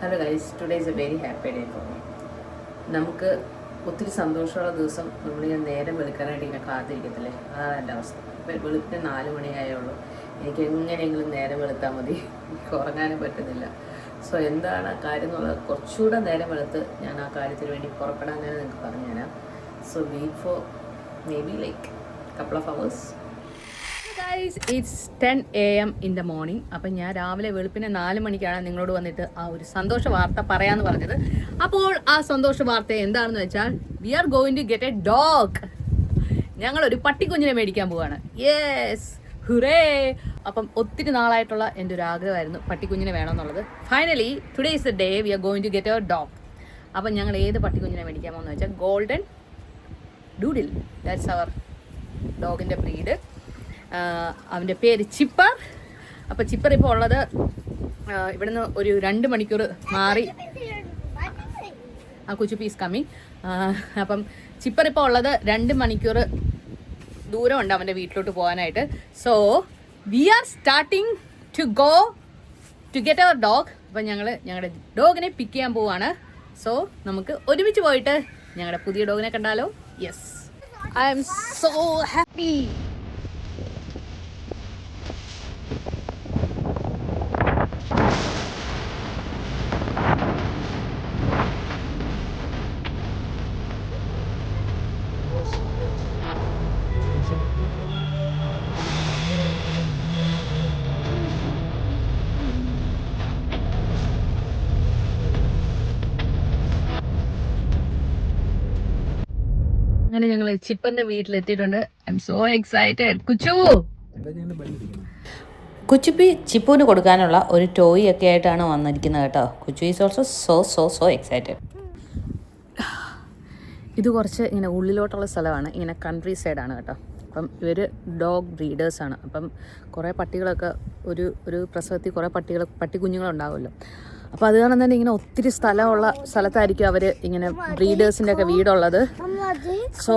Hello guys, today is A very happy day for me. നമുക്ക് ഒത്തിരി സന്തോഷമുള്ള ദിവസം നമ്മളിങ്ങനെ നേരം വെളുക്കാനായിട്ട് ഇങ്ങനെ കാത്തിരിക്കത്തില്ലേ, അതാണ് എൻ്റെ അവസ്ഥ. ഇപ്പം വെളുപ്പിന് 4 മണിയായുള്ളൂ. എനിക്ക് എങ്ങനെയെങ്കിലും നേരം വെളുത്താൽ മതി, എനിക്ക് ഉറങ്ങാനും പറ്റുന്നില്ല. സോ എന്താണ് കാര്യം എന്നുള്ളത് കുറച്ചുകൂടെ നേരം വെളുത്ത് ഞാൻ ആ കാര്യത്തിന് വേണ്ടി പുറപ്പെടാൻ ഞാൻ നിങ്ങൾക്ക് പറഞ്ഞുതരാം. So wait for maybe like couple of hours. Guys, it's 10 AM in the morning. അപ്പം ഞാൻ രാവിലെ വെളുപ്പിനെ 4 മണിക്കാണ് നിങ്ങളോട് വന്നിട്ട് ആ ഒരു സന്തോഷ വാർത്ത പറയാമെന്ന് പറഞ്ഞത്. അപ്പോൾ ആ സന്തോഷ വാർത്ത എന്താണെന്ന് വെച്ചാൽ we are going to get a dog. ഞങ്ങളൊരു പട്ടിക്കുഞ്ഞിനെ മേടിക്കാൻ പോവാണ്. Yes, hurray. അപ്പം ഒത്തിരി നാളായിട്ടുള്ള എൻ്റെ ഒരു ആഗ്രഹമായിരുന്നു പട്ടിക്കുഞ്ഞിനെ വേണമെന്നുള്ളത്. Finally today is the day we are going to get a dog. അപ്പം ഞങ്ങൾ ഏത് പട്ടിക്കുഞ്ഞിനെ മേടിക്കാൻ പോകുന്നത് വെച്ചാൽ ഗോൾഡൻ ഡൂഡിൽ. ദാറ്റ്സ് അവർ ഡോഗിൻ്റെ ബ്രീഡ്. അവൻ്റെ പേര് ചിപ്പർ. അപ്പോൾ ചിപ്പർ ഇപ്പോൾ ഉള്ളത് ഇവിടുന്ന് ഒരു 2 മണിക്കൂർ മാറി. ആ കുച്ചു പീസ് കമ്മിങ്. അപ്പം ചിപ്പർ ഇപ്പോൾ ഉള്ളത് 2 മണിക്കൂർ ദൂരമുണ്ട് അവൻ്റെ വീട്ടിലോട്ട് പോകാനായിട്ട്. So we are starting to go to get our dog. അപ്പം ഞങ്ങളുടെ ഡോഗിനെ പിക്ക് ചെയ്യാൻ പോവാണ്. സോ നമുക്ക് ഒരുമിച്ച് പോയിട്ട് ഞങ്ങളുടെ പുതിയ ഡോഗിനെ കണ്ടാലോ? Yes, I am so happy. അങ്ങനെ ഞങ്ങൾ ചിപ്പന്റെ വീട്ടിലെത്തിയിട്ടുണ്ട്. I am so excited. Kuchuppi ചിപ്പുവിന് കൊടുക്കാനുള്ള ഒരു ടോയ് ഒക്കെ ആയിട്ടാണ് വന്നിരിക്കുന്നത് കേട്ടോ. Kuchu is also so excited. ഇത് കുറച്ച് ഇങ്ങനെ ഉള്ളിലോട്ടുള്ള സ്ഥലമാണ്, ഇങ്ങനെ കൺട്രി സൈഡാണ് കേട്ടോ. അപ്പം ഇവർ ഡോഗ് ബ്രീഡേഴ്സാണ്. അപ്പം കുറേ പട്ടികളൊക്കെ ഒരു പ്രസവത്തിൽ കുറേ പട്ടിക്കുഞ്ഞുങ്ങളുണ്ടാവുമല്ലോ. അപ്പോൾ അത് കാരണം തന്നെ ഇങ്ങനെ ഒത്തിരി സ്ഥലമുള്ള സ്ഥലത്തായിരിക്കും അവർ ഇങ്ങനെ ബ്രീഡേഴ്സിൻ്റെ ഒക്കെ വീടുള്ളത്. സോ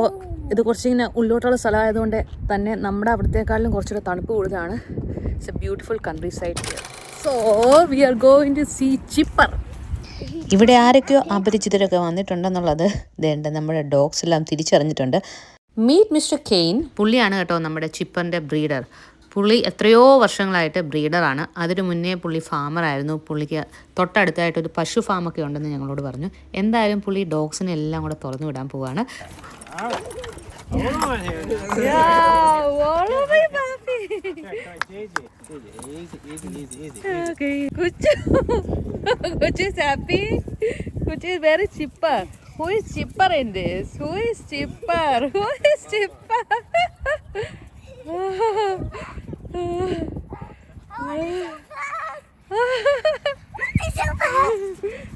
ഇത് കുറച്ചിങ്ങനെ ഉള്ളിലോട്ടുള്ള സ്ഥലമായതുകൊണ്ട് തന്നെ നമ്മുടെ അവിടത്തേക്കാളിലും കുറച്ചുകൂടെ തണുപ്പ് കൂടുതലാണ്. It's a beautiful countryside. So we are going to see Chipper. ഇവിടെ ആരൊക്കെയോ അപരിചിതരൊക്കെ വന്നിട്ടുണ്ടെന്നുള്ളത് വേണ്ട നമ്മുടെ ഡോഗ്സ് എല്ലാം തിരിച്ചറിഞ്ഞിട്ടുണ്ട്. Meet mister Kane. പുള്ളിയാണ് കേട്ടോ നമ്മുടെ ചിപ്പറിൻ്റെ ബ്രീഡർ. പുള്ളി എത്രയോ വർഷങ്ങളായിട്ട് ബ്രീഡറാണ്. അതിനു മുന്നേ പുള്ളി ഫാമറായിരുന്നു. പുള്ളിക്ക് തൊട്ടടുത്തായിട്ടൊരു പശു ഫാമൊക്കെ ഉണ്ടെന്ന് ഞങ്ങളോട് പറഞ്ഞു. എന്തായാലും പുള്ളി ഡോഗ്സിനെ എല്ലാം കൂടെ തുറന്നു വിടാൻ പോവാണ്. Who is Chipper in this? Who is Chipper? Who is Chipper?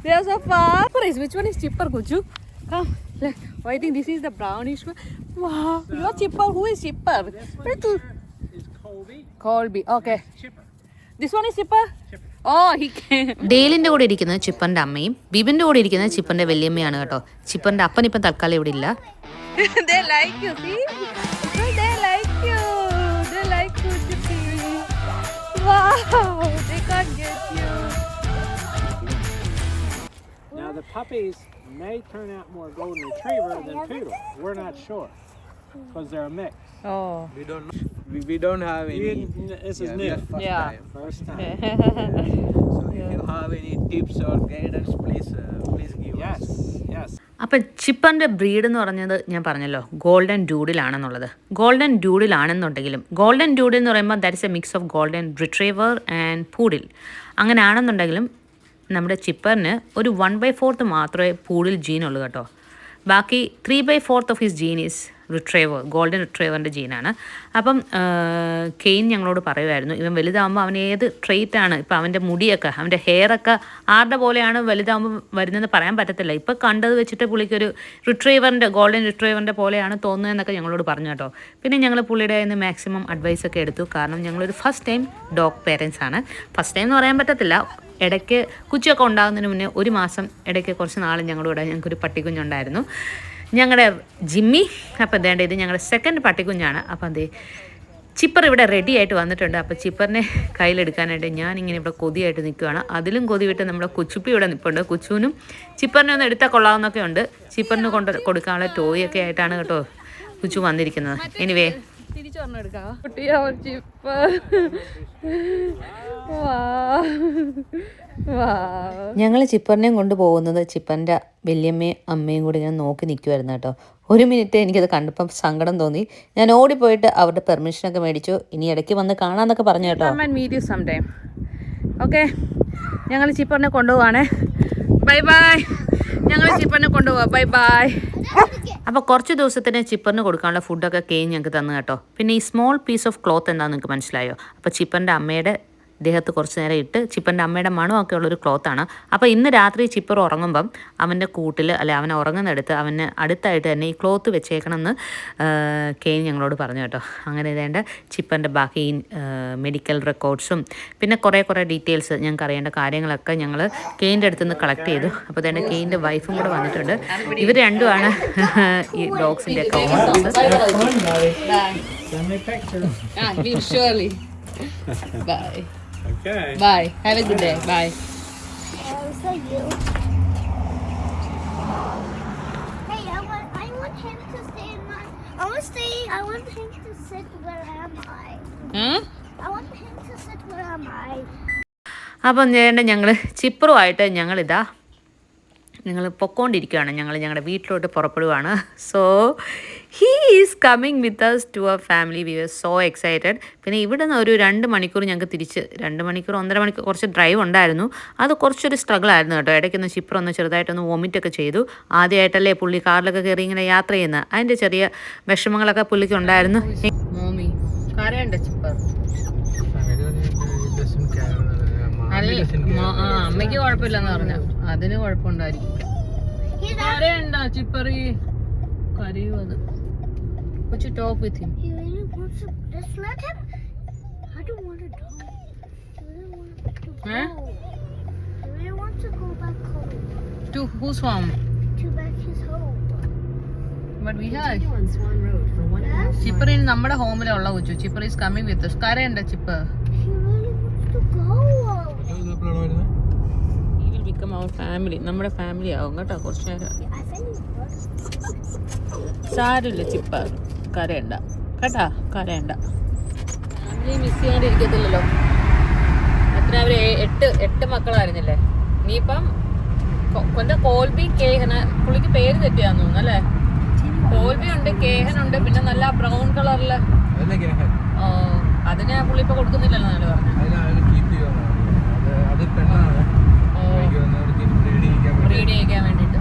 They are so far. Which one is Chipper, Kuchu? Come. Oh, I think this is the brownish one. Wow. You are Chipper. Who is Chipper? This one is Colby. Colby. Okay. Chipper. This one is Chipper? Chipper. Oh, he came. ഡെയിലിൻ്റെ കൂടെ ഇരിക്കുന്നത് ചിപ്പറിൻ്റെ അമ്മയും ബിബിൻ്റെ കൂടെ ഇരിക്കുന്നത് ചിപ്പറിൻ്റെ വല്യമ്മയാണ് കേട്ടോ. ചിപ്പറിൻ്റെ അപ്പൻ ഇപ്പം തൽക്കാലം ഇവിടെ ഇല്ല. They like you, see? They like you. They like you, Chippy. Wow. They can't get you. Now the puppies may turn out more golden retriever than poodle. We're not sure because they're a mix. Oh. We don't know. We don't have any. This is we new. are first Yeah. time. First time. So if you have any tips or guidance, please give Yes. us. Yes. അപ്പം ചിപ്പറിൻ്റെ breed എന്ന് പറഞ്ഞത് ഞാൻ പറഞ്ഞല്ലോ golden ഡൂഡിലാണെന്നുള്ളത്. Golden ഡൂഡിലാണെന്നുണ്ടെങ്കിലും golden doodle എന്ന് പറയുമ്പോൾ that is A mix of golden retriever and poodle. അങ്ങനെ ആണെന്നുണ്ടെങ്കിലും നമ്മുടെ ചിപ്പറിന് ഒരു 1/4 മാത്രമേ പൂഡിൽ ജീനുള്ളൂ കേട്ടോ. ബാക്കി 3/4 of his gene is retriever, golden റിട്രീവറിൻ്റെ ജീനാണ്. അപ്പം കെയ്ൻ ഞങ്ങളോട് പറയുമായിരുന്നു ഇവൻ വലുതാകുമ്പോൾ അവൻ ഏത് ട്രെയ്റ്റാണ്, ഇപ്പോൾ അവൻ്റെ മുടിയൊക്കെ അവൻ്റെ ഹെയറൊക്കെ ആരുടെ പോലെയാണ് വലുതാകുമ്പോൾ വരുന്നതെന്ന് പറയാൻ പറ്റത്തില്ല. ഇപ്പോൾ കണ്ടത് വെച്ചിട്ട് പുള്ളിക്കൊരു ഗോൾഡൻ റിട്രീവറിൻ്റെ പോലെയാണ് തോന്നുന്നതെന്നൊക്കെ ഞങ്ങളോട് പറഞ്ഞു കേട്ടോ. പിന്നെ ഞങ്ങൾ പുള്ളിയുടെ കയ്യിൽ നിന്ന് മാക്സിമം അഡ്വൈസൊക്കെ എടുത്തു. കാരണം ഞങ്ങളൊരു ഫസ്റ്റ് ടൈം ഡോഗ് പേരൻസ് ആണ്. ഫസ്റ്റ് ടൈം എന്ന് പറയാൻ പറ്റത്തില്ല, ഇടയ്ക്ക് കുച്ചൊക്കെ ഉണ്ടാകുന്നതിന് മുന്നേ 1 മാസം ഇടയ്ക്ക് കുറച്ച് നാൾ ഞങ്ങളുടെ ഞങ്ങൾക്കൊരു പട്ടിക്കുഞ്ഞുണ്ടായിരുന്നു, ഞങ്ങളുടെ ജിമ്മി. അപ്പോൾ ഇത് ഞങ്ങളുടെ സെക്കൻഡ് പട്ടിക്കുഞ്ഞാണ്. അപ്പം ചിപ്പർ ഇവിടെ റെഡി ആയിട്ട് വന്നിട്ടുണ്ട്. അപ്പോൾ ചിപ്പറിനെ കയ്യിലെടുക്കാനായിട്ട് ഞാനിങ്ങനെ ഇവിടെ കൊതിയായിട്ട് നിൽക്കുകയാണ്. അതിലും കൊതി വിട്ട് നമ്മുടെ കുച്ചുപ്പി ഇവിടെ നിൽപ്പുണ്ട്. കുച്ചുവിനും ചിപ്പറിനെ ഒന്ന് എടുത്താൽ കൊള്ളാവുന്നൊക്കെ ഉണ്ട്. ചിപ്പറിന് കൊടുക്കാനുള്ള ടോയ് ഒക്കെ ആയിട്ടാണ് കേട്ടോ കുച്ചു വന്നിരിക്കുന്നത്. എനിവേ തിരിച്ചു പറഞ്ഞെടുക്കാം. കുട്ടിയാ ചിപ്പർ. ഞങ്ങൾ ചിപ്പറിനെയും കൊണ്ടുപോകുന്നത് ചിപ്പറിൻ്റെ വല്യമ്മയും അമ്മയും കൂടി ഞാൻ നോക്കി നിൽക്കുമായിരുന്നു കേട്ടോ. ഒരു മിനിറ്റ് എനിക്കത് കണ്ടപ്പം സങ്കടം തോന്നി. ഞാൻ ഓടിപ്പോയിട്ട് അവരുടെ പെർമിഷനൊക്കെ മേടിച്ചു. ഇനി ഇടയ്ക്ക് വന്ന് കാണാമെന്നൊക്കെ പറഞ്ഞു കേട്ടോ. Meet you some time. Okay, ഞങ്ങൾ ചിപ്പറിനെ കൊണ്ടുപോവാണേ. Bye bye. ഞങ്ങൾ ചിപ്പറിനെ കൊണ്ടുപോവാം. Bye bye. അപ്പോൾ കുറച്ച് ദിവസത്തിന് ചിപ്പറിന് കൊടുക്കാനുള്ള ഫുഡൊക്കെ ഞങ്ങൾക്ക് തന്നു കേട്ടോ. പിന്നെ ഈ സ്മോൾ പീസ് ഓഫ് ക്ലോത്ത് എന്താണെന്ന് നിങ്ങൾക്ക് മനസ്സിലായോ? അപ്പോൾ ചിപ്പറിൻ്റെ അമ്മയുടെ ദേഹത്ത് കുറച്ച് നേരം ഇട്ട് ചിപ്പറിൻ്റെ അമ്മയുടെ മണമൊക്കെ ഉള്ളൊരു ക്ലോത്താണ്. അപ്പോൾ ഇന്ന് രാത്രി ചിപ്പർ ഉറങ്ങുമ്പം അവൻ്റെ കൂട്ടിൽ അല്ലെ അവനെ ഉറങ്ങുന്നിടത്ത് അവന് അടുത്തായിട്ട് തന്നെ ഈ ക്ലോത്ത് വെച്ചേക്കണമെന്ന് ഞങ്ങളോട് പറഞ്ഞു കേട്ടോ. അങ്ങനെ ഇതേണ്ട ചിപ്പറിൻ്റെ ബാക്കി മെഡിക്കൽ റെക്കോർഡ്സും പിന്നെ കുറേ ഡീറ്റെയിൽസ് ഞങ്ങൾക്ക് അറിയേണ്ട കാര്യങ്ങളൊക്കെ ഞങ്ങൾ കെയിൻ്റെ അടുത്ത് നിന്ന് കളക്ട് ചെയ്തു. അപ്പോൾ ഇതേണ്ട കെയിൻ്റെ വൈഫും കൂടെ വന്നിട്ടുണ്ട്. ഇവർ രണ്ടുമാണ് ഈ ഡോഗ്സിൻ്റെ ഒക്കെ owners. Bye. Okay. Bye. Have a good day. Bye. So you. Hey, I want him to stay in my. I want him to sit where am I? Huh? I want him to sit where am I? അപ്പം ഞങ്ങൾ ചിപ്പറുമായിട്ട് ഞങ്ങൾ പൊക്കോണ്ടിരിക്കുകയാണ്. ഞങ്ങളുടെ വീട്ടിലോട്ട് പുറപ്പെടുകയാണ്. So he is coming with us to our family. We are so excited. പിന്നെ ഇവിടെ നിന്ന് ഒരു 2 മണിക്കൂർ ഞങ്ങൾക്ക് തിരിച്ച് 2 മണിക്കൂർ 1.5 മണിക്കൂർ കുറച്ച് ഡ്രൈവ് ഉണ്ടായിരുന്നു. അത് കുറച്ചൊരു സ്ട്രഗിൾ ആയിരുന്നു കേട്ടോ. ഇടയ്ക്കൊന്ന് ചിപ്പറൊന്ന് ചെറുതായിട്ടൊന്ന് വോമിറ്റൊക്കെ ചെയ്തു. ആദ്യമായിട്ടല്ലേ പുള്ളി കാറിലൊക്കെ കയറി ഇങ്ങനെ യാത്ര ചെയ്യുന്നത്. അതിൻ്റെ ചെറിയ വിഷമങ്ങളൊക്കെ പുള്ളിക്ക് ഉണ്ടായിരുന്നു. മോമി കരയുണ്ട് ചിപ്പർ. അമ്മയ്ക്ക് കുഴപ്പമില്ലെന്ന് പറഞ്ഞ അതിന് കുഴപ്പമുണ്ടായിരിക്കും. കരയുണ്ടോ ചിപ്പറി? കരയൂ അത്. കൊച്ചു talk with him. He really wants to. Just let him. I don't want to dog. He really wants to go. Huh? He really wants to go back home. To whose home? To back his home. But we have. Yes. Chipper ഇനി നമ്മുടെ ഹോമിലുള്ള കൊച്ചു. Chipper is coming with us. കരയുണ്ടോ Chipper? He really wants to go. He will become our family. നമ്മുടെ family ആവും കേട്ടോ കുറച്ച് നേരം. I think he's good. സാരില്ല ചിപ്പർ, കരയണ്ട കേട്ടാ, കരയണ്ട. ഫാമിലി മിസ് ചെയ്യാണ്ടിരിക്കത്തില്ലല്ലോ. എത്ര അവര് 8 മക്കളായിരുന്നില്ലേ? ഇനിയിപ്പം കൊന്റെ കോൽബി കേഹന, പുള്ളിക്ക് പേര് തെറ്റിയാന്ന് തോന്നുന്നു അല്ലേ? കോൽബി ഉണ്ട്, കേഹൻ ഉണ്ട്, പിന്നെ നല്ല ബ്രൗൺ കളറില്. അതിനെ പുള്ളി ഇപ്പൊ കൊടുക്കുന്നില്ലല്ലോ എന്നാണ് പറഞ്ഞത്. ബ്രീഡ് ചെയ്യിക്കാൻ വേണ്ടിട്ട്.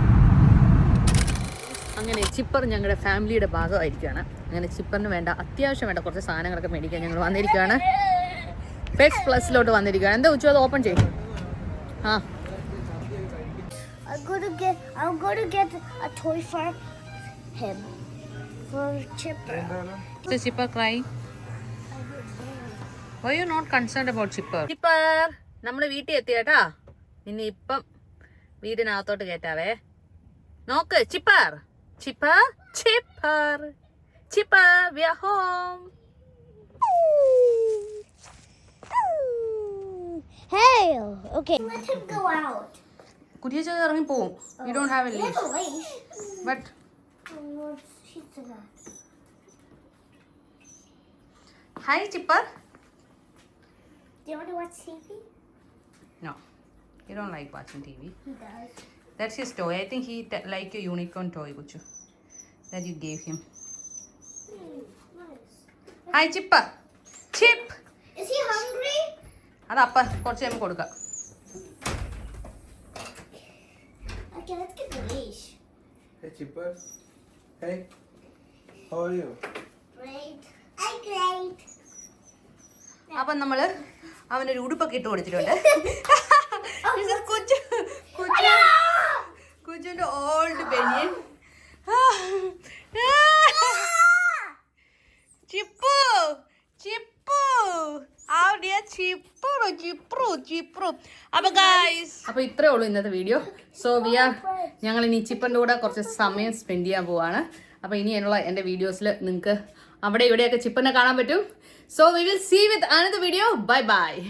അങ്ങനെ ചിപ്പർ ഞങ്ങളുടെ ഫാമിലിയുടെ ഭാഗമായിരിക്കുകയാണ്. അങ്ങനെ ചിപ്പറിന് വേണ്ട അത്യാവശ്യം വേണ്ട കുറച്ച് സാധനങ്ങളൊക്കെ മേടിക്കാൻ ഞങ്ങൾ വന്നിരിക്കുകയാണ്. പെറ്റ്സ് പ്ലസിലോട്ട് വന്നിരിക്കുകയാണ്. എന്താ ഉച്ച അത് ഓപ്പൺ ചെയ്യും. ആ I'm going to get a toy for him. For Chipper. Is Chipper crying? Why are you not concerned about Chipper? Chipper, നമ്മൾ വീട്ടിൽ എത്തിയേട്ടാ. ഇനി ഇപ്പം വീടിനകത്തോട്ട് കയറ്റാവേ. നോക്ക് ചിപ്പർ, ചിപ്പർ, ചിപ്പർ, ചിപ്പർ, we are home. Hey, okay. Let him go out. Curia ചെയ്ത് ഇറങ്ങി പോവും. You don't have a He has leash. a leash. But Oh, she's a guy. hi Chipper. Do you want to watch TV? No, he don't like watching TV. He does. That's his toy. I think he like your unicorn toy, Guchu, that you gave him. Nice. Hi Chipper. Chip. Is he hungry? അത് അപ്പ കുറച്ച് കഴിയുമ്പോൾ കൊടുക്കാം. Okay, let's get the leash. Hey Chipper. Hey. How are you? Great. I'm great. അപ്പം നമ്മള് അവനൊരു ഉടുപ്പൊക്കെ ഇട്ട് കൊടുത്തിട്ടുണ്ട്. കുച്ചുന്റെ ഓൾഡ് ബനിയൻ. ചിപ്പു, ചിപ്പു, അപ്പൊ ഇത്രേ ഉള്ളൂ ഇന്നത്തെ വീഡിയോ. സോ ഞങ്ങൾ ഇനി ചിപ്പൻ്റെ കൂടെ കുറച്ച് സമയം സ്പെൻഡ് ചെയ്യാൻ പോവാണ്. അപ്പൊ ഇനിയുള്ള എൻ്റെ വീഡിയോസിൽ നിങ്ങൾക്ക് അവിടെ ഇവിടെയൊക്കെ ചിപ്പനെ കാണാൻ പറ്റും. So we will see with another video. Bye bye.